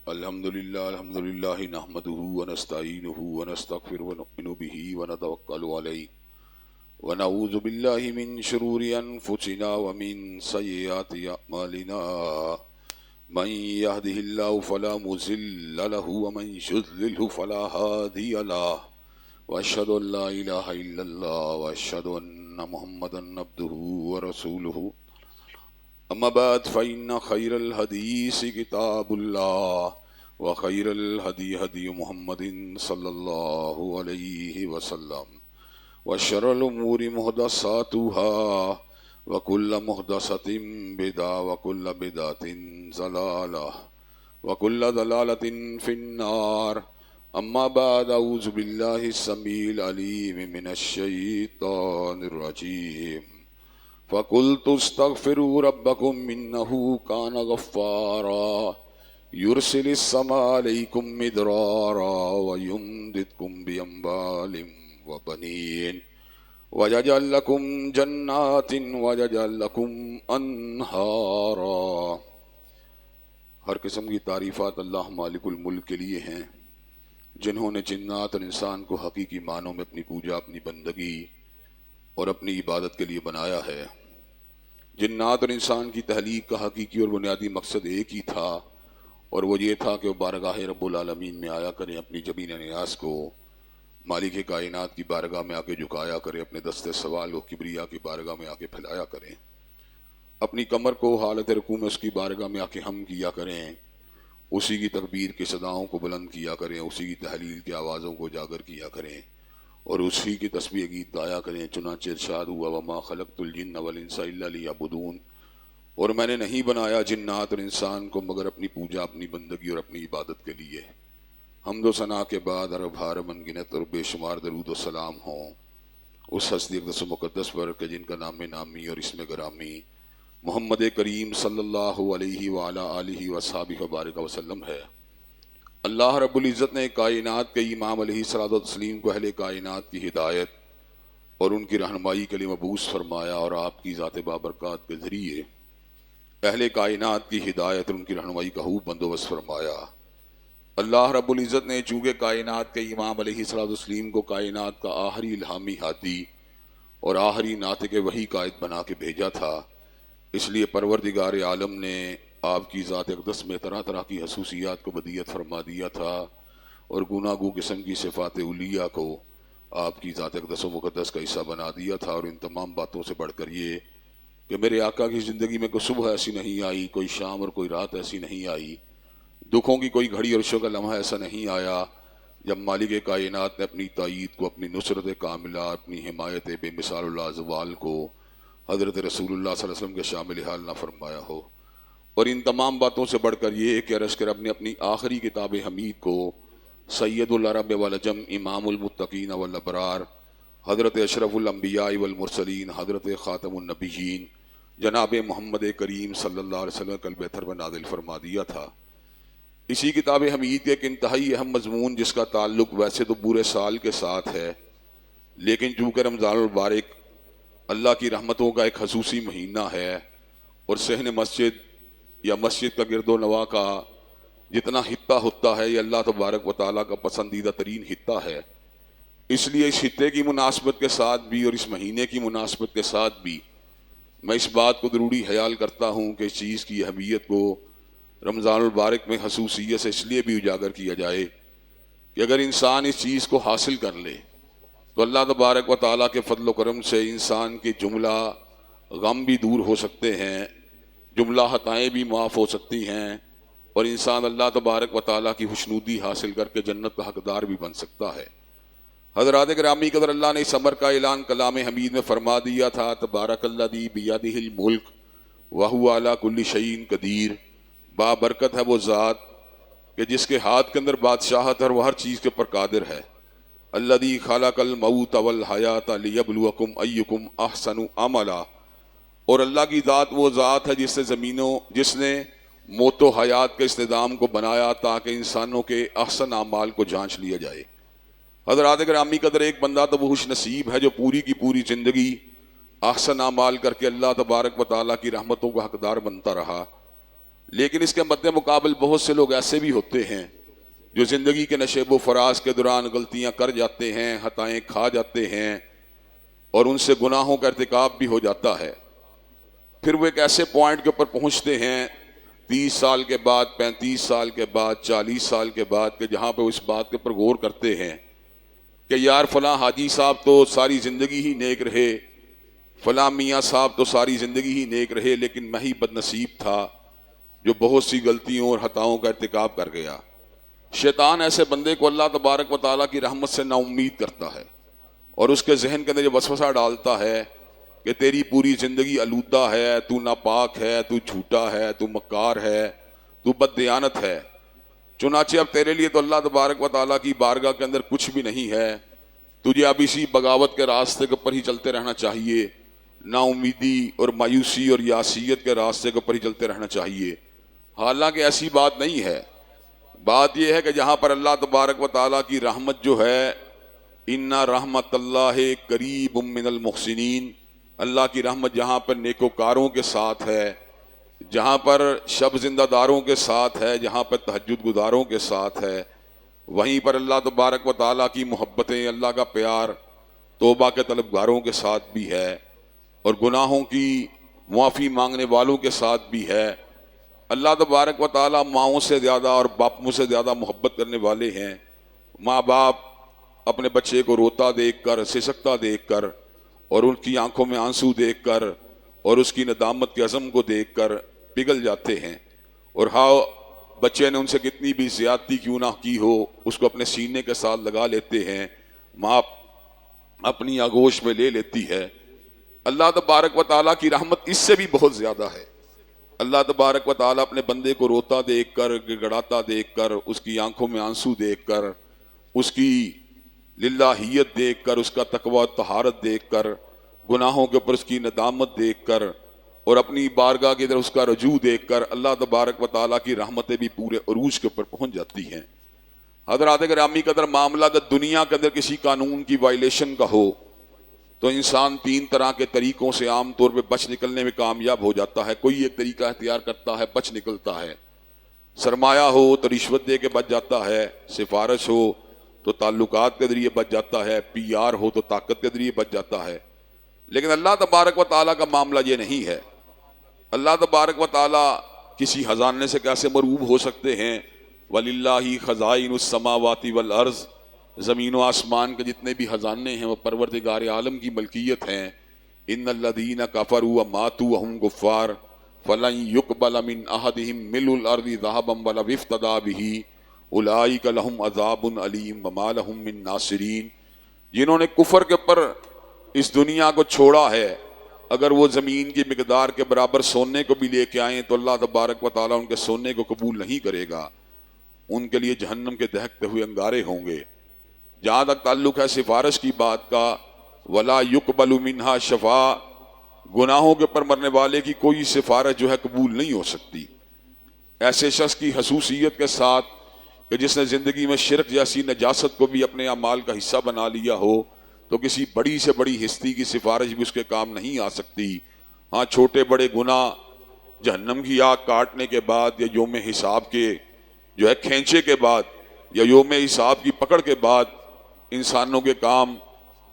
الحمد للہ نحمده ونستعینه ونستغفر ونؤمن به ونتوکل علیہ ونعوذ باللہ من شرور انفسنا ومن سیئات اعمالنا من يهده الله فلا مضل له ومن يضلل فلا هادي له واشهد ان لا اله الا الله واشهد ان محمدا عبده ورسوله اما بعد فإن خير الحديث كتاب الله وخير الهدي هدي محمد صلى الله عليه وسلم وشر الأمور محدثاتها وكل محدثة بدعة وكل بدعة ضلالة وكل ضلالة في النار. اما بعد اعوذ بالله السميع العليم من الشيطان الرجيم فَقُلْتُ اسْتَغْفِرُوا رَبَّكُمْ إِنَّهُ كَانَ غَفَّارًا يُرْسِلِ السَّمَاءَ عَلَيْكُمْ مِدْرَارًا وَيُمْدِدْكُمْ بِأَمْوَالٍ وَبَنِينَ وَيَجْعَلْ لَكُمْ جَنَّاتٍ وَيَجْعَلْ لَكُمْ أَنْهَارًا. ہر قسم کی تعریفات اللہ مالک الملک کے لیے ہیں جنہوں نے جنات اور انسان کو حقیقی معنوں میں اپنی پوجا، اپنی بندگی اور اپنی عبادت کے لیے بنایا ہے. جنات اور انسان کی تخلیق کا حقیقی اور بنیادی مقصد ایک ہی تھا، اور وہ یہ تھا کہ وہ بارگاہ رب العالمین میں آیا کریں، اپنی جبین نیاز کو مالک کائنات کی بارگاہ میں آ کے جھکایا کریں، اپنے دست سوال و کبریا کی بارگاہ میں آ کے پھیلایا کریں، اپنی کمر کو حالت رکوع میں اس کی بارگاہ میں آ کے ہم کیا کریں، اسی کی تکبیر کی صداؤں کو بلند کیا کریں، اسی کی تحلیل کی آوازوں کو اجاگر کیا کریں اور اسی کی تسبیح گیت گایا کریں. چنانچہ ارشاد ہوا وما خلقت الجن والانس الا لیعبدون، اور میں نے نہیں بنایا جنات اور انسان کو مگر اپنی پوجا، اپنی بندگی اور اپنی عبادت کے لیے. حمد و ثنا کے بعد عرب ہار من گنت اور بے شمار درود و سلام ہوں اس ہستی اقدس و مقدس پر کہ جن کا نام نامی اور اسم گرامی محمد کریم صلی اللہ علیہ وعلی آلہ وصحبہ وبارک وسلم ہے. اللہ رب العزت نے کائنات کے امام علیہ الصلوۃ والتسلیم کو اہل کائنات کی ہدایت اور ان کی رہنمائی کے لیے مبعوث فرمایا، اور آپ کی ذات بابرکات کے ذریعے اہل کائنات کی ہدایت اور ان کی رہنمائی کا خوب بندوبست فرمایا. اللہ رب العزت نے چونکہ کائنات کے امام علیہ الصلوۃ والتسلیم کو کائنات کا آخری الہامی ہادی اور آخری ناطق وحی قائد بنا کے بھیجا تھا، اس لیے پروردگار عالم نے آپ کی ذات اقدس میں طرح طرح کی خصوصیات کو بدیعت فرما دیا تھا، اور گوناگوں قسم کی صفات علیہ کو آپ کی ذات اقدس و مقدس کا حصہ بنا دیا تھا. اور ان تمام باتوں سے بڑھ کر یہ کہ میرے آقا کی زندگی میں کوئی صبح ایسی نہیں آئی، کوئی شام اور کوئی رات ایسی نہیں آئی، دکھوں کی کوئی گھڑی اور شو کا لمحہ ایسا نہیں آیا جب مالک کائنات نے اپنی تائید کو، اپنی نصرت کاملہ، اپنی حمایت بے مثال الازوال کو حضرت رسول اللہ صلی اللہ علیہ وسلم کے شامل حال نہ فرمایا ہو. اور ان تمام باتوں سے بڑھ کر یہ کہ عرش کے رب نے اپنی آخری کتاب حمید کو سید العرب والعجم، امام المتقین والابرار، حضرت اشرف الانبیاء والمرسلین، حضرت خاتم النبیین جناب محمد کریم صلی اللہ علیہ وسلم قلب اتھر میں نازل فرما دیا تھا. اسی کتاب حمید کے ایک انتہائی اہم مضمون جس کا تعلق ویسے تو پورے سال کے ساتھ ہے، لیکن چونکہ رمضان المبارک اللہ کی رحمتوں کا ایک خصوصی مہینہ ہے اور صحن مسجد یا مسجد کا گرد و نواح کا جتنا خطہ ہوتا ہے یہ اللہ تبارک و تعالیٰ کا پسندیدہ ترین خطہ ہے، اس لیے اس خطے کی مناسبت کے ساتھ بھی اور اس مہینے کی مناسبت کے ساتھ بھی میں اس بات کو ضروری خیال کرتا ہوں کہ اس چیز کی اہمیت کو رمضان المبارک میں خصوصیت سے اس لیے بھی اجاگر کیا جائے کہ اگر انسان اس چیز کو حاصل کر لے تو اللہ تبارک و تعالیٰ کے فضل و کرم سے انسان کے جملہ غم بھی دور ہو سکتے ہیں، جملہ خطائیں بھی معاف ہو سکتی ہیں، اور انسان اللہ تبارک و تعالیٰ کی خوشنودی حاصل کر کے جنت کا حقدار بھی بن سکتا ہے. حضرات گرامی قدر، اللہ نے اس امر کا اعلان کلام حمید میں فرما دیا تھا، تبارک الذی بیدہ الملک وہو علی کل شیء قدیر، بابرکت ہے وہ ذات کہ جس کے ہاتھ کے اندر بادشاہت ہے اور وہ ہر چیز کے پر قادر ہے. الذی خلق الموت والحیات لیبلوکم ایکم احسن عملا، اور اللہ کی ذات وہ ذات ہے جس نے موت و حیات کے استعدام کو بنایا تاکہ انسانوں کے احسن اعمال کو جانچ لیا جائے. حضرات گرامی قدر، ایک بندہ تو وہ خوش نصیب ہے جو پوری کی پوری لیکن اس کے مد مقابل بہت سے لوگ ایسے بھی ہوتے ہیں جو زندگی کے نشیب و فراز کے دوران غلطیاں کر جاتے ہیں، خطائیں کھا جاتے ہیں اور ان سے گناہوں کا ارتکاب بھی ہو جاتا ہے۔ پھر وہ ایک ایسے پوائنٹ کے اوپر پہنچتے ہیں 30 سال کے بعد، 35 سال کے بعد، 40 سال کے بعد، کہ جہاں پہ وہ اس بات کے اوپر غور کرتے ہیں کہ یار فلاں حاجی صاحب تو ساری زندگی ہی نیک رہے، فلاں میاں صاحب تو ساری زندگی ہی نیک رہے، لیکن میں ہی بد نصیب تھا جو بہت سی غلطیوں اور خطاؤں کا ارتکاب کر گیا۔ شیطان ایسے بندے کو اللہ تبارک و تعالیٰ کی رحمت سے نا امید کرتا ہے اور اس کے ذہن کے اندر یہ وسوسہ ڈالتا ہے کہ تیری پوری زندگی آلودہ ہے، تو ناپاک ہے، تو جھوٹا ہے، تو مکار ہے، تو بددیانت ہے، چنانچہ اب تیرے لیے تو اللہ تبارک و تعالیٰ کی بارگاہ کے اندر کچھ بھی نہیں ہے، تجھے اب اسی بغاوت کے راستے کے اوپر ہی چلتے رہنا چاہیے، نا امیدی اور مایوسی اور یاسیت کے راستے کے اوپر ہی چلتے رہنا چاہیے۔ حالانکہ ایسی بات نہیں ہے۔ بات یہ ہے کہ جہاں پر اللہ تبارک و تعالیٰ کی رحمت جو ہے، ان رحمت اللہ قریب من المحسنین، اللہ کی رحمت جہاں پر نیکوکاروں کے ساتھ ہے، جہاں پر شب زندہ داروں کے ساتھ ہے، جہاں پر تہجد گزاروں کے ساتھ ہے، وہیں پر اللہ تبارک و تعالیٰ کی محبتیں، اللہ کا پیار توبہ کے طلبگاروں کے ساتھ بھی ہے اور گناہوں کی معافی مانگنے والوں کے ساتھ بھی ہے۔ اللہ تبارک و تعالیٰ ماؤں سے زیادہ اور باپوں سے زیادہ محبت کرنے والے ہیں۔ ماں باپ اپنے بچے کو روتا دیکھ کر، سسکتا دیکھ کر اور ان کی آنکھوں میں آنسو دیکھ کر اور اس کی ندامت کے عزم کو دیکھ کر پگھل جاتے ہیں، اور بچے نے ان سے کتنی بھی زیادتی کیوں نہ کی ہو اس کو اپنے سینے کے ساتھ لگا لیتے ہیں، ماں اپنی آغوش میں لے لیتی ہے۔ اللہ تبارک و تعالیٰ کی رحمت اس سے بھی بہت زیادہ ہے۔ اللہ تبارک و تعالیٰ اپنے بندے کو روتا دیکھ کر، گڑگڑاتا دیکھ کر، اس کی آنکھوں میں آنسو دیکھ کر، اس کی للہیت دیکھ کر، اس کا تقوی و طہارت دیکھ کر، گناہوں کے اوپر اس کی ندامت دیکھ کر اور اپنی بارگاہ کی طرف اس کا رجوع دیکھ کر اللہ تبارک و تعالیٰ کی رحمتیں بھی پورے عروج کے اوپر پہنچ جاتی ہیں۔ حضرات گرامی قدر، معاملہ اگر دنیا کے اندر کسی قانون کی وائلیشن کا ہو تو انسان 3 طرح کے طریقوں سے عام طور پہ بچ نکلنے میں کامیاب ہو جاتا ہے۔ کوئی ایک طریقہ اختیار کرتا ہے، بچ نکلتا ہے۔ سرمایہ ہو تو رشوت دے کے بچ جاتا ہے، سفارش ہو تو تعلقات کے ذریعے بچ جاتا ہے، پی آر ہو تو طاقت کے ذریعے بچ جاتا ہے۔ لیکن اللہ تبارک و تعالیٰ کا معاملہ یہ نہیں ہے۔ اللہ تبارک و تعالیٰ کسی خزانے سے کیسے مرعوب ہو سکتے ہیں؟ وَلِلَّهِ خَزَائِنُ السَّمَاوَاتِ وَالْأَرْضِ، زمین و آسمان کے جتنے بھی خزانے ہیں وہ پروردگار عالم کی ملکیت ہیں۔ ان الذین کفروا وماتوا وهم کفار فلن يقبل من احدهم ملء الارض ذهبا ولو افتدى به اولئک لهم عذاب علیم وما لهم من ناصرین۔ جنہوں نے کفر کے اوپر اس دنیا کو چھوڑا ہے، اگر وہ زمین کی مقدار کے برابر سونے کو بھی لے کے آئیں تو اللہ تبارک و تعالیٰ ان کے سونے کو قبول نہیں کرے گا، ان کے لیے جہنم کے دہکتے ہوئے انگارے ہوں گے۔ جہاں تک تعلق ہے سفارش کی بات کا، ولا يقبل منها شفاء، گناہوں کے اوپر مرنے والے کی کوئی سفارش جو ہے قبول نہیں ہو سکتی۔ ایسے شخص کی خصوصیت کے ساتھ کہ جس نے زندگی میں شرک جیسی نجاست کو بھی اپنے اعمال کا حصہ بنا لیا ہو تو کسی بڑی سے بڑی ہستی کی سفارش بھی اس کے کام نہیں آ سکتی۔ ہاں، چھوٹے بڑے گناہ جہنم کی آگ کاٹنے کے بعد یا یوم حساب کے جو ہے کھینچے کے بعد یا یوم حساب کی پکڑ کے بعد انسانوں کے کام،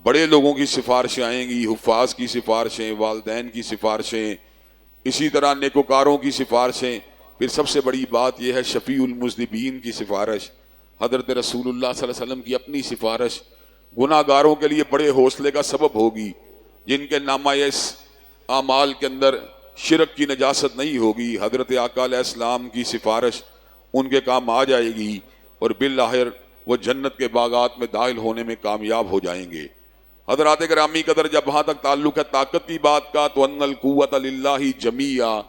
بڑے لوگوں کی سفارشیں آئیں گی، حفاظ کی سفارشیں، والدین کی سفارشیں، اسی طرح نیکوکاروں کی سفارشیں۔ پھر سب سے بڑی بات یہ ہے شفیع المذنبین کی سفارش، حضرت رسول اللہ صلی اللہ علیہ وسلم کی اپنی سفارش گناہ گاروں کے لیے بڑے حوصلے کا سبب ہوگی، جن کے نامہ اعمال کے اندر شرک کی نجاست نہیں ہوگی۔ حضرت آقا علیہ السلام کی سفارش ان کے کام آ جائے گی اور بالآخر وہ جنت کے باغات میں داخل ہونے میں کامیاب ہو جائیں گے۔ حضرات گرامی قدر، جب وہاں تک تعلق ہے طاقت کی بات کا تو ان القوت للہ جمیعا،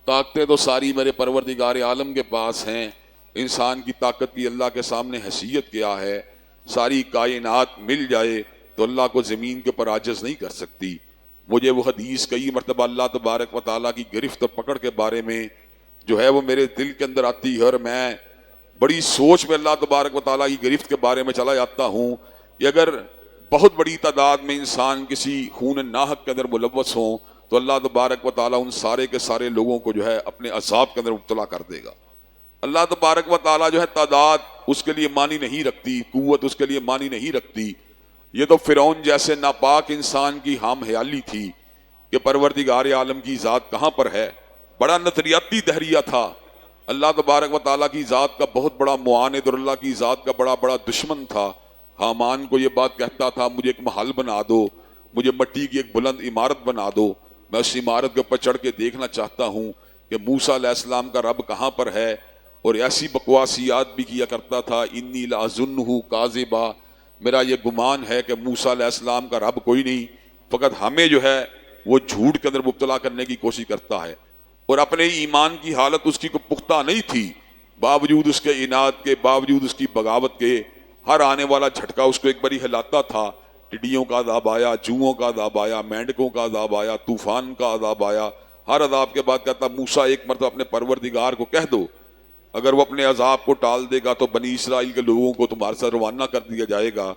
طاقتیں تو ساری میرے پروردگار عالم کے پاس ہیں۔ انسان کی طاقت کی اللہ کے سامنے حیثیت کیا ہے؟ ساری کائنات مل جائے تو اللہ کو زمین کے اوپر عاجز نہیں کر سکتی۔ مجھے وہ حدیث کئی مرتبہ اللہ تبارک و تعالیٰ کی گرفت اور پکڑ کے بارے میں جو ہے وہ میرے دل کے اندر آتی ہے، اور میں بڑی سوچ میں اللہ تبارک و تعالیٰ کی گرفت کے بارے میں چلا جاتا ہوں کہ اگر بہت بڑی تعداد میں انسان کسی خون ناحق کے اندر ملوث ہوں تو اللہ تبارک و تعالیٰ ان سارے کے سارے لوگوں کو جو ہے اپنے عذاب کے اندر مبتلا کر دے گا۔ اللہ تبارک و تعالیٰ جو ہے تعداد اس کے لیے معنی نہیں رکھتی، قوت اس کے لیے معنی نہیں رکھتی۔ یہ تو فرعون جیسے ناپاک انسان کی ہم خیالی تھی کہ پروردگار عالم کی ذات کہاں پر ہے، بڑا نظریاتی دہریہ تھا۔ اللہ تبارک و تعالیٰ کی ذات کا بہت بڑا معاند اور اللہ کی ذات کا بڑا بڑا دشمن تھا۔ حامان کو یہ بات کہتا تھا مجھے ایک محل بنا دو، مجھے مٹی کی ایک بلند عمارت بنا دو، میں اس عمارت کے اوپر چڑھ کے دیکھنا چاہتا ہوں کہ موسیٰ علیہ السلام کا رب کہاں پر ہے، اور ایسی بکواسیات بھی کیا کرتا تھا، انی لاظنہ کاذبا، میرا یہ گمان ہے کہ موسیٰ علیہ السلام کا رب کوئی نہیں، فقط ہمیں جو ہے وہ جھوٹ کے اندر مبتلا کرنے کی کوشش کرتا ہے۔ اور اپنے ایمان کی حالت اس کی کو پختہ نہیں تھی، باوجود اس کے عناد کے، باوجود اس کی بغاوت کے، ہر آنے والا جھٹکا اس کو ایک باری ہلاتا تھا۔ ٹڈیوں کا عذاب آیا، جوؤں کا عذاب آیا، مینڈکوں کا عذاب آیا، طوفان کا عذاب آیا، ہر عذاب کے بعد کہتا موسیٰ ایک مرتبہ اپنے پروردگار کو کہہ دو، اگر وہ اپنے عذاب کو ٹال دے گا تو بنی اسرائیل کے لوگوں کو تمہارے ساتھ روانہ کر دیا جائے گا۔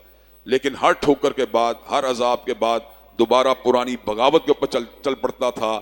لیکن ہر ٹھوکر کے بعد، ہر عذاب کے بعد دوبارہ پرانی بغاوت کے اوپر چل پڑتا تھا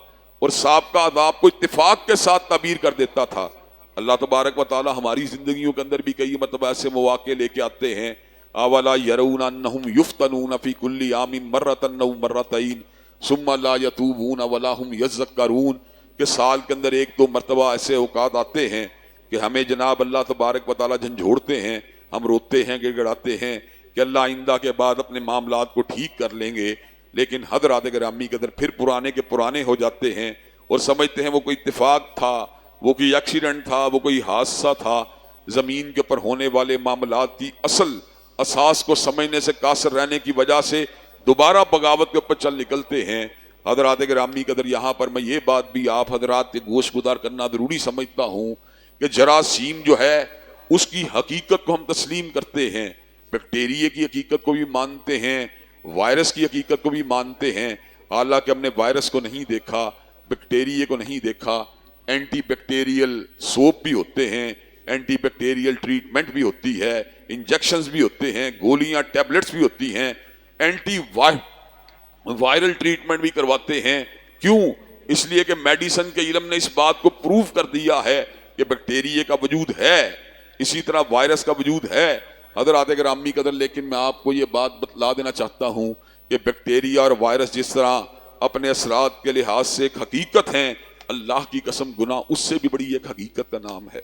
اور سابقہ عذاب کو اتفاق کے ساتھ تعبیر کر دیتا تھا۔ اللہ تبارک و تعالی ہماری زندگیوں کے اندر بھی کئی مرتبہ ایسے مواقع لے کے آتے ہیں، اولا یرون انہم یفتنون فی کل عام مرۃ او مرتین ثم لا یتوبون ولا هم یذکرون، کہ سال کے اندر ایک دو مرتبہ ایسے اوقات آتے ہیں کہ ہمیں جناب اللہ تبارک و تعالی جھنجھوڑتے ہیں، ہم روتے ہیں، گڑ گڑاتے ہیں کہ اللہ آئندہ کے بعد اپنے معاملات کو ٹھیک کر لیں گے، لیکن حضرات گرامی کے اندر پھر پرانے کے پرانے ہو جاتے ہیں اور سمجھتے ہیں وہ کوئی اتفاق تھا، وہ کوئی ایکسیڈنٹ تھا، وہ کوئی حادثہ تھا۔ زمین کے اوپر ہونے والے معاملات کی اصل اساس کو سمجھنے سے قاصر رہنے کی وجہ سے دوبارہ بغاوت کے اوپر چل نکلتے ہیں۔ حضرات گرامی کے اندر یہاں پر میں یہ بات بھی آپ حضرات کے گوش گدار کرنا ضروری سمجھتا ہوں کہ جراثیم جو ہے اس کی حقیقت کو ہم تسلیم کرتے ہیں، بیکٹیریے کی حقیقت کو بھی مانتے ہیں، وائرس کی حقیقت کو بھی مانتے ہیں، حالانکہ ہم نے وائرس کو نہیں دیکھا، بیکٹیریے کو نہیں دیکھا۔ اینٹی بیکٹیریل سوپ بھی ہوتے ہیں، اینٹی بیکٹیریل ٹریٹمنٹ بھی ہوتی ہے، انجیکشنز بھی ہوتے ہیں، گولیاں ٹیبلٹس بھی ہوتی ہیں، اینٹی وائرل ٹریٹمنٹ بھی کرواتے ہیں۔ کیوں؟ اس لیے کہ میڈیسن کے علم نے اس بات کو پروف کر دیا ہے کہ بیکٹیریے کا وجود ہے، اسی طرح وائرس کا وجود ہے۔ حضرات گرامی قدر، لیکن میں آپ کو یہ بات بتلا دینا چاہتا ہوں کہ بیکٹیریا اور وائرس جس طرح اپنے اثرات کے لحاظ سے ایک حقیقت ہیں، اللہ کی قسم گناہ اس سے بھی بڑی ایک حقیقت کا نام ہے،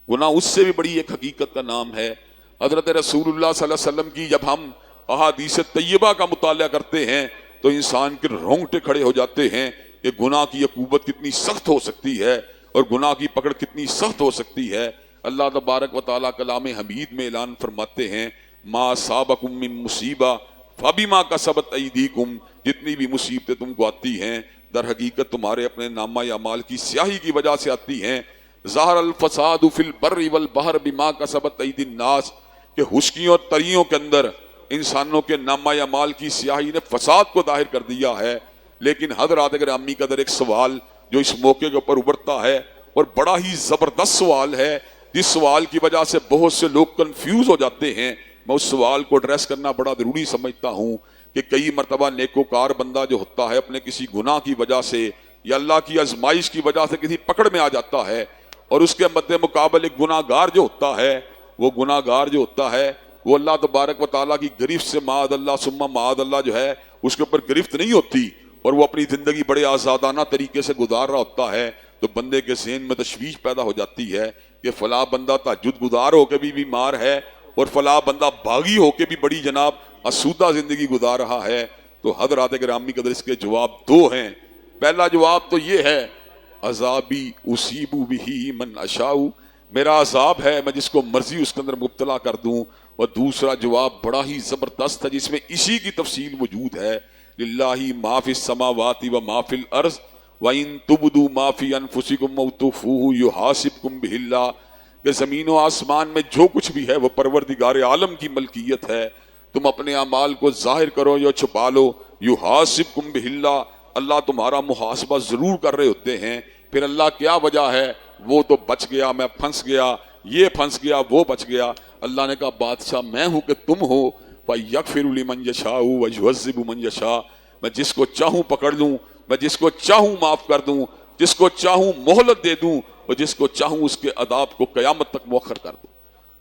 گناہ اس سے بھی بڑی ایک حقیقت کا نام ہے۔ حضرت رسول اللہ صلی اللہ علیہ وسلم کی جب ہم احادیث طیبہ کا مطالعہ کرتے ہیں تو انسان کے رونگٹے کھڑے ہو جاتے ہیں کہ گناہ کی عقوبت کتنی سخت ہو سکتی ہے اور گناہ کی پکڑ کتنی سخت ہو سکتی ہے۔ اللہ تبارک و تعالیٰ کلام حمید میں اعلان فرماتے ہیں، ما اصابکم من مصیبہ فبما کسبت ایدیکم، جتنی بھی مصیبتیں تم کو آتی ہیں در حقیقت تمہارے اپنے نامہ اعمال کی سیاہی کی وجہ سے آتی ہیں۔ ظہر الفساد فی البر والبحر بما کسبت ایدی الناس، کہ خشکیوں اور تریوں کے اندر انسانوں کے نامہ اعمال کی سیاہی نے فساد کو ظاہر کر دیا ہے۔ لیکن حضرات گرامی قدر، ایک سوال جو اس موقع کے اوپر ابھرتا ہے اور بڑا ہی زبردست سوال ہے، جس سوال کی وجہ سے بہت سے لوگ کنفیوز ہو جاتے ہیں، میں اس سوال کو ایڈریس کرنا بڑا ضروری سمجھتا ہوں کہ کئی مرتبہ نیکوکار بندہ جو ہوتا ہے اپنے کسی گناہ کی وجہ سے یا اللہ کی آزمائش کی وجہ سے کسی پکڑ میں آ جاتا ہے، اور اس کے مد مقابل ایک گناہ گار جو ہوتا ہے، وہ گناہ گار جو ہوتا ہے وہ اللہ تبارک و تعالیٰ کی گرفت سے معاذ اللہ ثم معاذ اللہ جو ہے اس کے اوپر گرفت نہیں ہوتی، اور وہ اپنی زندگی بڑے آزادانہ طریقے سے گزار رہا ہوتا ہے، تو بندے کے ذہن میں تشویش پیدا ہو جاتی ہے کہ فلاں بندہ تہجد گزار ہو کے بھی بیمار ہے اور فلاں بندہ باغی ہو کے بھی بڑی جناب آسودہ زندگی گزار رہا ہے۔ تو حضرات گرامی قدر، اس کے جواب دو ہیں۔ پہلا جواب تو یہ ہے، عذابی اصیب بہ من اشاء، میرا عذاب ہے میں جس کو مرضی اس کے اندر مبتلا کر دوں۔ اور دوسرا جواب بڑا ہی زبردست ہے جس میں اسی کی تفصیل موجود ہے، للہ ما فی السماوات و ما فی الارض وَإِن تُبْدُوا مَا فِي أَنفُسِكُمْ أَوْ تُخْفُوهُ يُحَاسِبْكُم بِهِ اللَّهُ، کہ زمین و آسمان میں جو کچھ بھی ہے وہ پروردگار عالم کی ملکیت ہے، تم اپنے اعمال کو ظاہر کرو یا چھپا لو، يُحَاسِبْكُم بِهِ اللَّهُ، اللہ تمہارا محاسبہ ضرور کر رہے ہوتے ہیں۔ پھر اللہ کیا وجہ ہے؟ وہ تو بچ گیا، میں پھنس گیا، یہ پھنس گیا، وہ بچ گیا۔ اللہ نے کہا بادشاہ میں ہوں کہ تم ہو، فَيَغْفِرُ لِمَن يَشَاءُ وَيُعَذِّبُ مَن يَشَاءُ، میں جس کو چاہوں پکڑ لوں، میں جس کو چاہوں معاف کر دوں، جس کو چاہوں مہلت دے دوں، اور جس کو چاہوں اس کے عذاب کو قیامت تک مؤخر کر دوں۔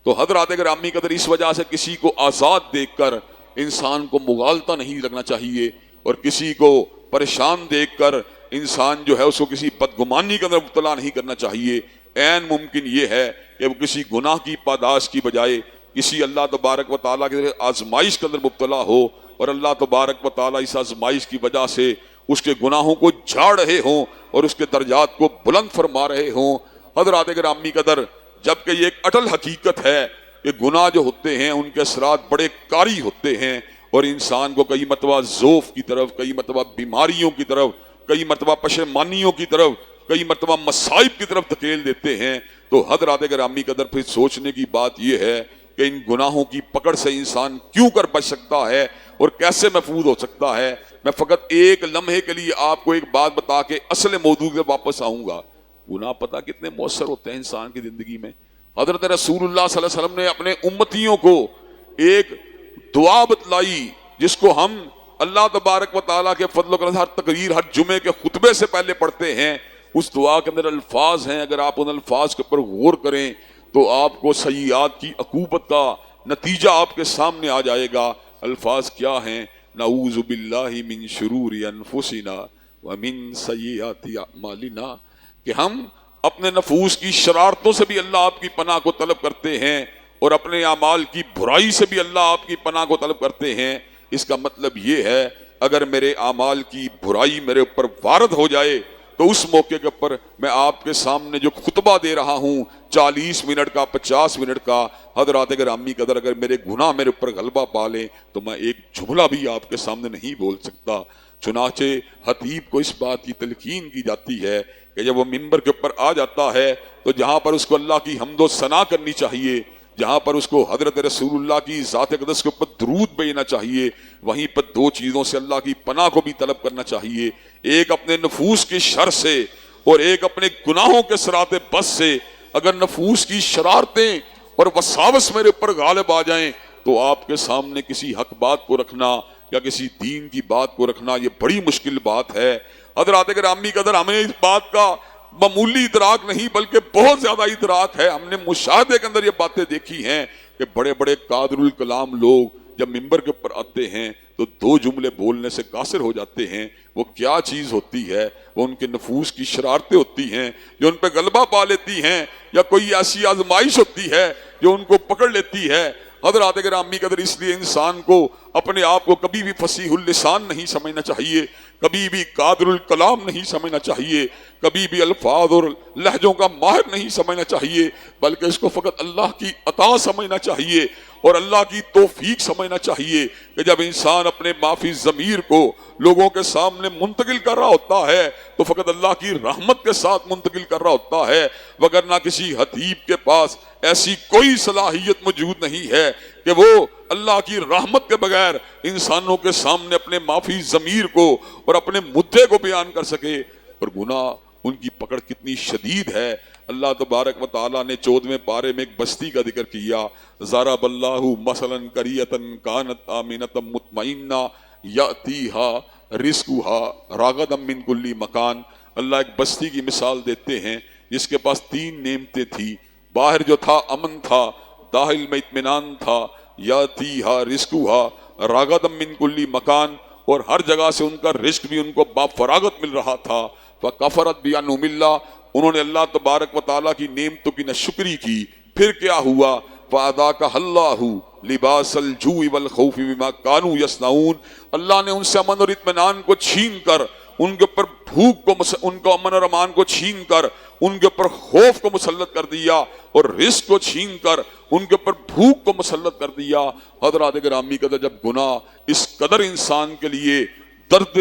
تو حضرات گرامی قدر، اس وجہ سے کسی کو آزاد دیکھ کر انسان کو مغالطہ نہیں لگنا چاہیے، اور کسی کو پریشان دیکھ کر انسان جو ہے اس کو کسی بدگمانی کے اندر مبتلا نہیں کرنا چاہیے۔ عین ممکن یہ ہے کہ وہ کسی گناہ کی پاداش کی بجائے کسی اللہ تبارک و تعالیٰ کے آزمائش کے اندر مبتلا ہو، اور اللہ تبارک و تعالیٰ اس آزمائش کی وجہ سے اس کے گناہوں کو جھاڑ رہے ہوں اور اس کے درجات کو بلند فرما رہے ہوں۔ حضرات گرامی قدر، جبکہ یہ ایک اٹل حقیقت ہے کہ گناہ جو ہوتے ہیں ان کے اثرات بڑے کاری ہوتے ہیں، اور انسان کو کئی مرتبہ ذوف کی طرف، کئی مرتبہ بیماریوں کی طرف، کئی مرتبہ پشیمانیوں کی طرف، کئی مرتبہ مصائب کی طرف دھکیل دیتے ہیں۔ تو حضرات گرامی قدر، پھر سوچنے کی بات یہ ہے کہ ان گناہوں کی پکڑ سے انسان کیوں کر بچ سکتا ہے اور کیسے محفوظ ہو سکتا ہے۔ میں فقط ایک لمحے کے لیے آپ کو ایک بات بتا کے اصل موضوع سے واپس آؤں گا۔ گناہ پتہ کتنے مؤثر ہوتے ہیں انسان کی زندگی میں۔ حضرت رسول اللہ صلی اللہ علیہ وسلم نے اپنے امتیوں کو ایک دعا بتلائی، جس کو ہم اللہ تبارک و تعالیٰ کے فضل و کرم سے ہر تقریر، ہر جمعے کے خطبے سے پہلے پڑھتے ہیں۔ اس دعا کے اندر الفاظ ہیں، اگر آپ ان الفاظ کے اوپر غور کریں تو آپ کو سیئات کی عقوبت کا نتیجہ آپ کے سامنے آ جائے گا۔ الفاظ کیا ہیں؟ نعوذ باللہ من شرور انفسنا ومن سیئات اعمالنا، کہ ہم اپنے نفوس کی شرارتوں سے بھی اللہ آپ کی پناہ کو طلب کرتے ہیں، اور اپنے اعمال کی برائی سے بھی اللہ آپ کی پناہ کو طلب کرتے ہیں۔ اس کا مطلب یہ ہے اگر میرے اعمال کی برائی میرے اوپر وارد ہو جائے تو اس موقع کے اوپر میں آپ کے سامنے جو خطبہ دے رہا ہوں 40 منٹ کا، 50 منٹ کا، حضرات گرامی قدر، اگر میرے گناہ میرے اوپر غلبہ پا لیں تو میں ایک جملہ بھی آپ کے سامنے نہیں بول سکتا۔ چنانچہ خطیب کو اس بات کی تلقین کی جاتی ہے کہ جب وہ ممبر کے اوپر آ جاتا ہے تو جہاں پر اس کو اللہ کی حمد و ثنا کرنی چاہیے، جہاں پر اس کو حضرت رسول اللہ کی ذات اقدس کے اوپر درود بھیجنا چاہیے، وہیں پر دو چیزوں سے اللہ کی پناہ کو بھی طلب کرنا چاہیے، ایک اپنے نفوس کی شر سے اور ایک اپنے گناہوں کے صراط بس سے۔ اگر نفوس کی شرارتیں اور وساوس میرے اوپر غالب آ جائیں تو آپ کے سامنے کسی حق بات کو رکھنا یا کسی دین کی بات کو رکھنا یہ بڑی مشکل بات ہے۔ حضرات گرامی قدر، ہمیں اس بات کا معمولی ادراک نہیں بلکہ بہت زیادہ ادراک ہے۔ ہم نے مشاہدے کے اندر یہ باتیں دیکھی ہیں کہ بڑے بڑے قادر الکلام لوگ جب ممبر کے اوپر آتے ہیں تو 2 جملے بولنے سے قاصر ہو جاتے ہیں۔ وہ کیا چیز ہوتی ہے؟ وہ ان کے نفوس کی شرارتیں ہوتی ہیں جو ان پہ غلبہ پا لیتی ہیں، یا کوئی ایسی آزمائش ہوتی ہے جو ان کو پکڑ لیتی ہے۔ حضرات گرامی قدر، اس لیے انسان کو اپنے آپ کو کبھی بھی فصیح اللسان نہیں سمجھنا چاہیے، کبھی بھی قادر الکلام نہیں سمجھنا چاہیے، کبھی بھی الفاظ اور لہجوں کا ماہر نہیں سمجھنا چاہیے، بلکہ اس کو فقط اللہ کی عطا سمجھنا چاہیے اور اللہ کی توفیق سمجھنا چاہیے کہ جب انسان اپنے معافی ضمیر کو لوگوں کے سامنے منتقل کر رہا ہوتا ہے تو فقط اللہ کی رحمت کے ساتھ منتقل کر رہا ہوتا ہے، وگرنہ کسی خطیب کے پاس ایسی کوئی صلاحیت موجود نہیں ہے کہ وہ اللہ کی رحمت کے بغیر انسانوں کے سامنے اپنے معافی ضمیر کو اور اپنے مدعے کو بیان کر سکے۔ اور گناہ ان کی پکڑ کتنی شدید ہے۔ اللہ تبارک و تعالیٰ نے 14ویں پارے میں ایک بستی کا ذکر کیا، ضرب اللہ مثلا قریۃ کانت آمنۃ مطمئنہ یأتیہا رزقها رغدا من کل مکان۔ اللہ ایک بستی کی مثال دیتے ہیں جس کے پاس 3 نعمتیں تھی، باہر جو تھا امن تھا، داخل میں اطمینان تھا، یأتیہا رزقها رغدا من کل مکان، اور ہر جگہ سے ان کا رزق بھی ان کو بافراغت مل رہا تھا۔ فکفرت بانعم اللہ، انہوں نے اللہ تبارک و تعالیٰ کی نعمتوں کی ناشکری کی۔ پھر کیا ہوا؟ فَأَذَاقَهَا اللَّهُ لِبَاسَ الْجُوعِ وَالْخَوْفِ بِمَا كَانُوا يَصْنَعُونَ، اللہ نے ان سے امن اور اطمینان کو چھین کر، ان کے اوپر بھوک کو، ان کو امن اور امان کو چھین کر ان کے اوپر خوف کو مسلط کر دیا، اور رزق کو چھین کر ان کے اوپر بھوک کو مسلط کر دیا۔ حضرات گرامی قدر، جب گناہ اس قدر انسان کے لیے درد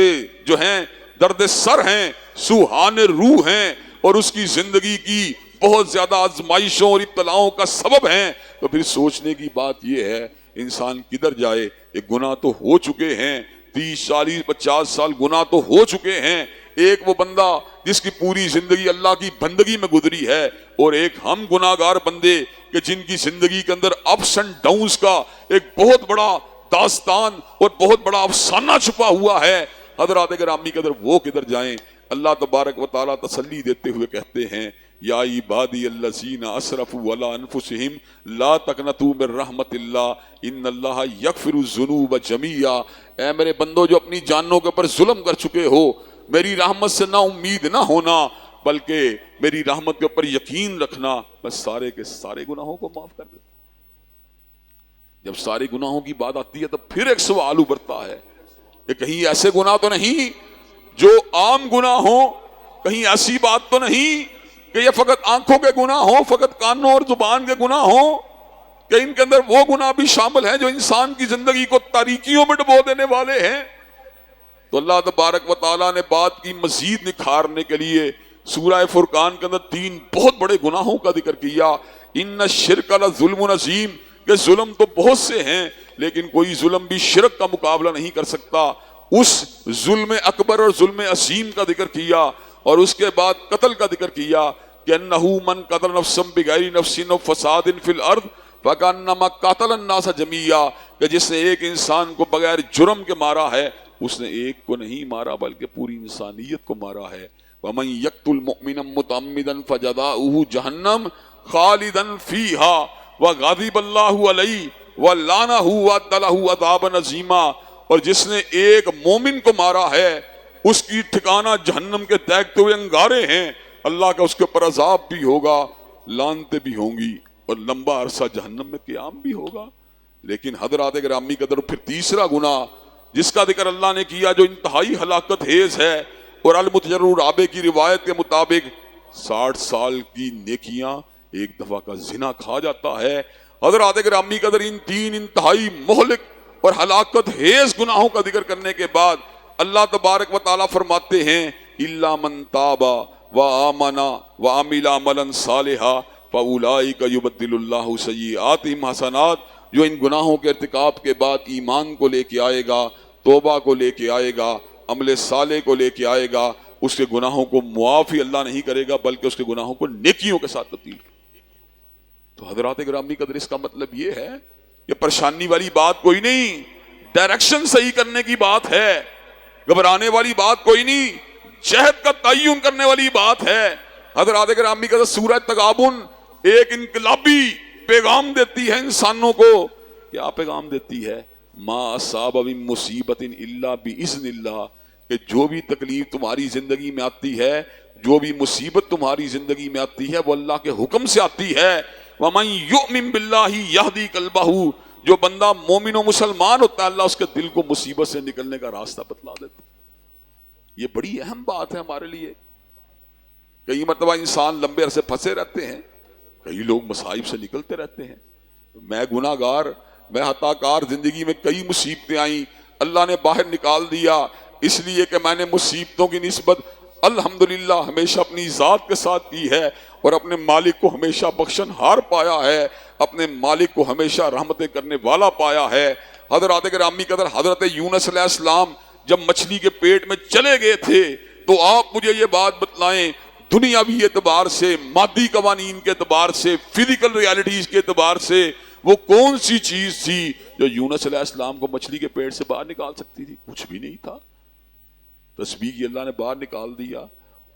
جو ہیں، درد سر ہیں، سوہان روح ہیں، اور اس کی زندگی کی بہت زیادہ آزمائشوں اور ابتلاؤں کا سبب ہیں، تو پھر سوچنے کی بات یہ ہے انسان کدھر جائے؟ ایک گناہ تو ہو چکے ہیں، 30 40 50 سال گناہ تو ہو چکے ہیں۔ ایک وہ بندہ جس کی پوری زندگی اللہ کی بندگی میں گزری ہے، اور ایک ہم گناہگار بندے کہ جن کی زندگی کے اندر اپس اینڈ ڈاؤنز کا ایک بہت بڑا داستان اور بہت بڑا افسانہ چھپا ہوا ہے۔ حضرات گرامی قدر وہ کدھر جائیں؟ اللہ تبارک و تعالیٰ تسلی دیتے ہوئے کہتے ہیں یا عبادی الذین اسرفوا علی انفسہم لا تقنطوا من رحمت اللہ ان اللہ یغفر الذنوب جمیعا، اے میرے بندو جو اپنی جانوں کے اوپر ظلم کر چکے ہو، میری رحمت سے نا امید نہ ہونا، بلکہ میری رحمت کے اوپر یقین رکھنا، میں سارے کے سارے گناہوں کو معاف کر دیتا۔ جب سارے گناہوں کی بات آتی ہے تو پھر ایک سوال ابھرتا ہے کہ کہیں ایسے گناہ تو نہیں جو عام گناہ ہوں، کہیں ایسی بات تو نہیں کہ یہ فقط آنکھوں کے گناہ ہوں، فقط کانوں اور زبان کے گناہ ہوں، کہ ان کے اندر وہ گناہ بھی شامل ہیں جو انسان کی زندگی کو تاریکیوں میں ڈبو دینے والے ہیں؟ تو اللہ تبارک و تعالیٰ نے بات کی مزید نکھارنے کے لیے سورہ فرقان کے اندر 3 بہت بڑے گناہوں کا ذکر کیا۔ ان الشرک لظلم عظیم، کہ ظلم تو بہت سے ہیں لیکن کوئی ظلم بھی شرک کا مقابلہ نہیں کر سکتا۔ اس ظلم اکبر اور ظلم عظیم کا ذکر کیا، اور اس کے بعد قتل کا ذکر کیا کہ انہو من قتل نفسا بغیر نفس و فساد فی الارض فکانما قتل الناس جميعا، کہ جس نے ایک انسان کو بغیر جرم کے مارا ہے، اس نے ایک کو نہیں مارا بلکہ پوری انسانیت کو مارا ہے۔ ومن یقتل مؤمنا متعمدا فجزاؤہ جہنم خالدا فیہا وغضب اللہ علیہ ولعنہ وأعد لہ عذابا عظیما، اور جس نے ایک مومن کو مارا ہے اس کی ٹھکانہ جہنم کے دیکھتے ہوئے انگارے ہیں، اللہ کا اس کے اوپر عذاب بھی ہوگا، لعنتیں بھی ہوں گی، اور لمبا عرصہ جہنم میں قیام بھی ہوگا۔ لیکن حضرات گرامی قدر پھر تیسرا گناہ جس کا ذکر اللہ نے کیا جو انتہائی ہلاکت خیز ہے، اور المتجر رابع کی روایت کے مطابق 60 سال کی نیکیاں ایک دفعہ کا زنا کھا جاتا ہے۔ حضرات گرامی قدر ان 3 انتہائی مہلک اور ہلاکت خیز گناہوں کا ذکر کرنے کے بعد اللہ تبارک و تعالیٰ فرماتے ہیں الا من تاب وآمن وعمل عملا صالحا فاولئک یبدل اللہ سیئاتہم حسنات، جو ان گناہوں کے ارتکاب کے بعد ایمان کو لے کے آئے گا، توبہ کو لے کے آئے گا، عمل صالح کو لے کے آئے گا، اس کے گناہوں کو معاف ہی اللہ نہیں کرے گا بلکہ اس کے گناہوں کو نیکیوں کے ساتھ تبدیل کرے گا۔ تو حضرات گرامی قدر اس کا مطلب یہ ہے کہ پریشانی والی بات کوئی نہیں، ڈائریکشن صحیح کرنے کی بات ہے، گھبرانے والی بات کوئی نہیں، جہد کا تعین کرنے والی بات ہے۔ حضرات گرامی قدر سورہ تغابن ایک انقلابی پیغام دیتی ہے انسانوں کو۔ کیا پیغام دیتی ہے؟ ما اصاب من مصیبت الا باذن اللہ، کہ جو بھی تکلیف تمہاری زندگی میں آتی ہے، جو بھی مصیبت تمہاری زندگی میں آتی ہے، وہ اللہ کے حکم سے آتی ہے۔ ومن یؤمن باللہ یہدی قلبہ، جو بندہ مومن و مسلمان ہوتا ہے اللہ اس کے دل کو مصیبت سے نکلنے کا راستہ بتلا دیتا ہے۔ یہ بڑی اہم بات ہے ہمارے لیے۔ کئی مرتبہ انسان لمبے عرصے پھنسے رہتے ہیں، کئی لوگ مصائب سے نکلتے رہتے ہیں۔ میں گناہ گار، میں خطا کار، زندگی میں کئی مصیبتیں آئیں، اللہ نے باہر نکال دیا، اس لیے کہ میں نے مصیبتوں کی نسبت الحمدللہ ہمیشہ اپنی ذات کے ساتھ کی ہے، اور اپنے مالک کو ہمیشہ بخشن ہار پایا ہے، اپنے مالک کو ہمیشہ رحمتیں کرنے والا پایا ہے۔ حضرات گرامی قدر حضرت یونس علیہ السلام جب مچھلی کے پیٹ میں چلے گئے تھے تو آپ مجھے یہ بات بتلائیں، دنیاوی اعتبار سے، مادی قوانین کے اعتبار سے، فزیکل ریالٹیز کے اعتبار سے وہ کون سی چیز تھی جو یونس علیہ السلام کو مچھلی کے پیٹ سے باہر نکال سکتی تھی؟ کچھ بھی نہیں تھا۔ تسبیح کی اللہ نے باہر نکال دیا،